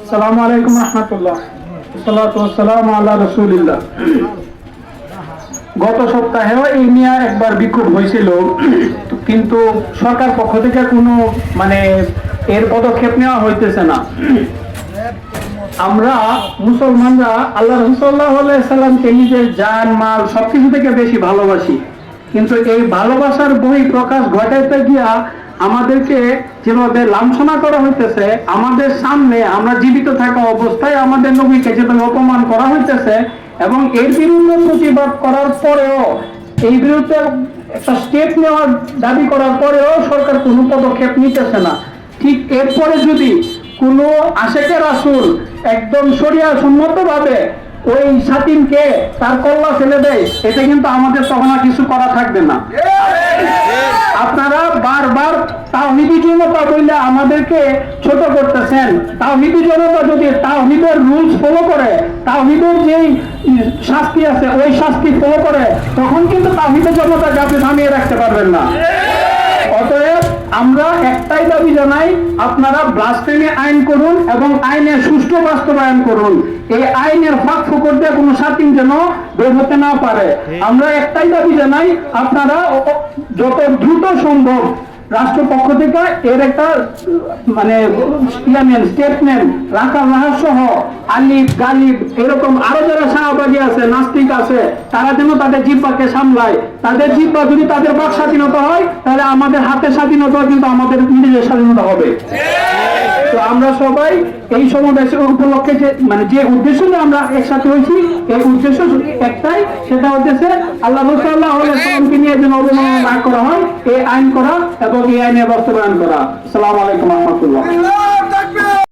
আসসালামু আলাইকুম রাহমাতুল্লাহ। সাল্লাতু ওয়াসসালামু আলা রাসূলিল্লাহ। গত সপ্তাহেও এই নিয়ে একবার বিক্ষোভ হয়েছিল, কিন্তু সরকার পক্ষ থেকে কোনো এর পদক্ষেপ নেওয়া হইতেছে না। আমরা মুসলমানরা আল্লাহ রাসূল সাল্লাল্লাহু আলাইহি সাল্লামকে নিজের জান মাল সবকিছু থেকে বেশি ভালোবাসি, কিন্তু এই ভালোবাসার বই প্রকাশ ঘটাইতে গিয়া আমাদেরকে যেভাবে লাঞ্ছনা করা হইতেছে, আমাদের সামনে আমরা জীবিত থাকা অবস্থায় আমাদের নবীকে যেভাবে অপমান করা হইতেছে, এবং এর বিরুদ্ধে প্রতিবাদ করার পরেও, এই বিরুদ্ধে একটা স্টেপ নেওয়ার দাবি করার পরেও সরকার কোনো পদক্ষেপ নিতেছে না। ঠিক এরপরে যদি কোনো আশেকে রাসূল একদম শরিয়া সম্মত ভাবে ওই সাতিনকে তার কল্লা ফেলে দেয়, এতে কিন্তু আমাদের তখন আর কিছু করা থাকবে না। আপনারা বারবার তাওহীদি জনতা বললে আমাদেরকে ছোট করতেছেন। তাওহীদি জনতা যদি তাওহীদের রুলস ফলো করে, তাওহীদের যেই শাস্তি আছে ওই শাস্তি ফলো করে, তখন কিন্তু তাওহীদের জনতাকে আপনি থামিয়ে রাখতে পারবেন না। অতএব আমরা একটাই দাবি জানাই, আপনারা ব্লাসফেমি আইন করুন এবং আইনের সুষ্ঠু বাস্তবায়ন করুন। এই আইনের ফাঁক ফোকর দিয়ে কোনো সাতিন যেন বের হতে না পারে। আমরা একটাই দাবি জানাই, আপনারা যত দ্রুত সম্ভব রাষ্ট্রপক্ষ থেকে এর একটা স্টেপ নেন। রাখাল রাহা সহ আলিফ গালিব এরকম আরো যারা শাহবাগী আছে, নাস্তিক আছে, তারা যেন তাদের জিহ্বাকে সামলায়। তাদের জিহ্বা যদি তাদের বাক স্বাধীনতা হয়, তাহলে আমাদের হাতের স্বাধীনতা কিন্তু আমাদের নিজেদের স্বাধীনতা হবে। তো আমরা সবাই এই সমাবেশের উপলক্ষে যে উদ্দেশ্য নিয়ে আমরা একসাথে হয়েছি, এই উদ্দেশ্য একটাই, সেটা হচ্ছে আল্লাহ রাসূল সাল্লাল্লাহু আলাইহি সাল্লামকে নিয়ে যেন অবমাননা না করা হয়, এই আইন করা এবং এই আইনের বাস্তবায়ন করা। আসসালামু আলাইকুম ওয়া রাহমাতুল্লাহ।